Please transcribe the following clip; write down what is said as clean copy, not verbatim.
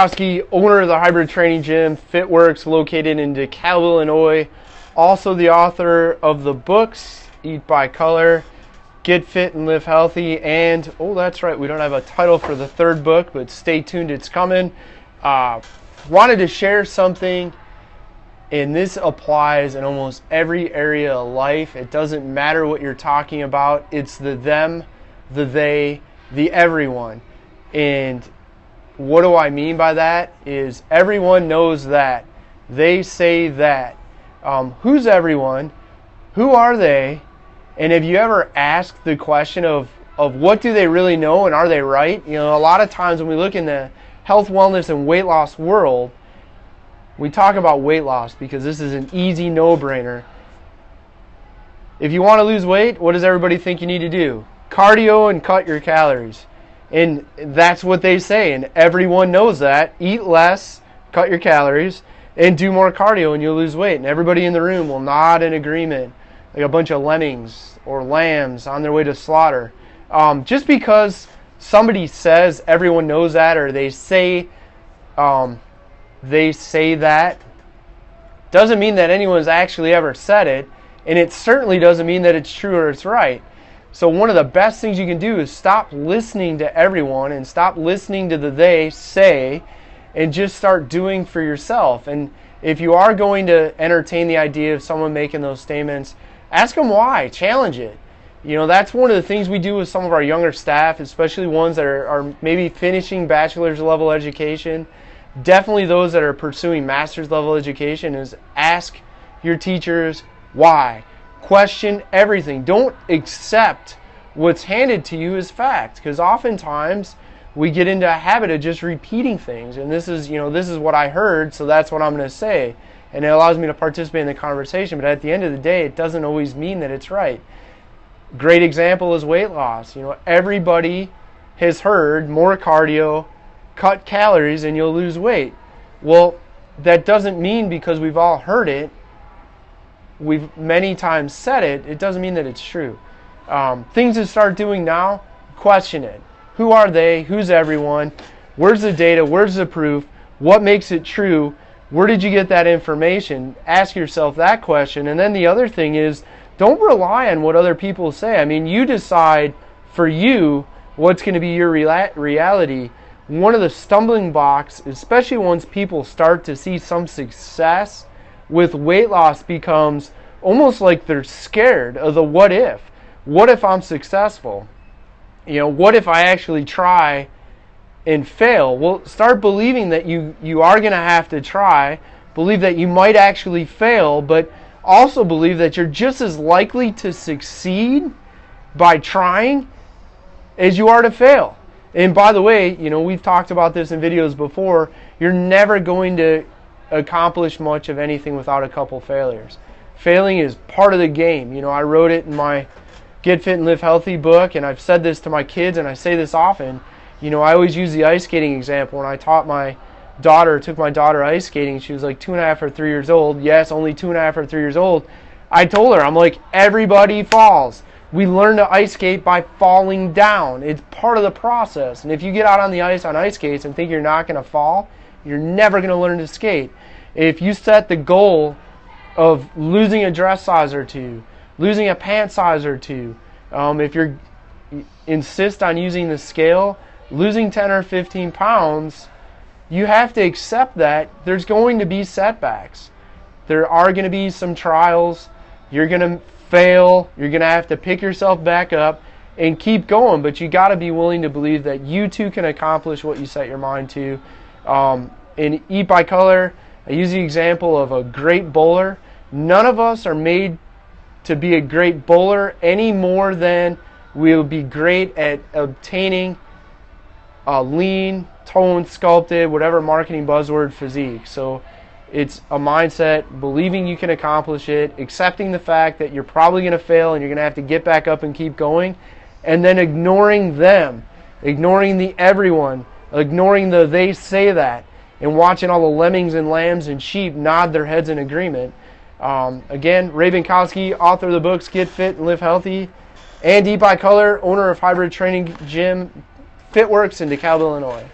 Binkowski, owner of the hybrid training gym FitWorks, located in DeKalb, Illinois. Also the author of the books Eat by Color, Get Fit and Live Healthy, and, oh, that's right, we don't have a title for the third book, but stay tuned, it's coming. Wanted to share something, and this applies in almost every area of life. It doesn't matter what you're talking about. It's the them, the they, the everyone. And what do I mean by that? Is everyone knows that. They say that. Who's everyone? Who are they? And have you ever asked the question of what do they really know and are they right? You know, a lot of times when we look in the health, wellness, and weight loss world, we talk about weight loss because this is an easy no-brainer. If you want to lose weight, what does everybody think you need to do? Cardio and cut your calories. And that's what they say, and everyone knows that. Eat less, cut your calories, and do more cardio and you'll lose weight. And everybody in the room will nod in agreement, like a bunch of lemmings or lambs on their way to slaughter. Just because somebody says everyone knows that, or they say that, doesn't mean that anyone's actually ever said it, and it certainly doesn't mean that it's true or it's right. So one of the best things you can do is stop listening to everyone and stop listening to the they say, and just start doing for yourself. And if you are going to entertain the idea of someone making those statements, ask them why, challenge it. You know, that's one of the things we do with some of our younger staff, especially ones that are maybe finishing bachelor's level education. Definitely those that are pursuing master's level education, is ask your teachers why. Question everything. Don't accept what's handed to you as fact, because oftentimes we get into a habit of just repeating things, and this is what I heard, so that's what I'm going to say, and it allows me to participate in the conversation. But at the end of the day, it doesn't always mean that it's right. Great example is weight loss. You know, everybody has heard more cardio, cut calories, and you'll lose weight. Well, that doesn't mean because we've all heard it, we've many times said it, it doesn't mean that it's true. Things to start doing now, question it. Who are they? Who's everyone? Where's the data? Where's the proof? What makes it true? Where did you get that information? Ask yourself that question. And then the other thing is, don't rely on what other people say. I mean, you decide for you what's going to be your reality. One of the stumbling blocks, especially once people start to see some success with weight loss, becomes almost like they're scared of the what if. What if I'm successful? You know, what if I actually try and fail? Well, start believing that you are going to have to try. Believe that you might actually fail, but also believe that you're just as likely to succeed by trying as you are to fail. And by the way, you know, we've talked about this in videos before. You're never going to accomplish much of anything without a couple failures. Failing is part of the game. You know, I wrote it in my Get Fit and Live Healthy book, and I've said this to my kids, and I say this often. You know, I always use the ice skating example. When I took my daughter ice skating, she was like 2.5 or 3 years old. Yes, only 2.5 or 3 years old. I told her, I'm like, everybody falls. We learn to ice skate by falling down. It's part of the process. And if you get out on the ice on ice skates and think you're not going to fall, you're never going to learn to skate. If you set the goal of losing a dress size or two, losing a pant size or two, if you insist on using the scale, losing 10 or 15 pounds, you have to accept that there's going to be setbacks. There are going to be some trials. You're going to fail. You're going to have to pick yourself back up and keep going. But you got to be willing to believe that you too can accomplish what you set your mind to. In Eat by Color, I use the example of a great bowler. None of us are made to be a great bowler any more than we will be great at obtaining a lean, toned, sculpted, whatever marketing buzzword physique. So it's a mindset, believing you can accomplish it, accepting the fact that you're probably going to fail and you're going to have to get back up and keep going, and then ignoring them, ignoring the everyone, ignoring the they say that, and watching all the lemmings and lambs and sheep nod their heads in agreement. Again, Ray Binkowski, author of the books Get Fit and Live Healthy, and Eat by Color, owner of hybrid training gym FitWorks in DeKalb, Illinois.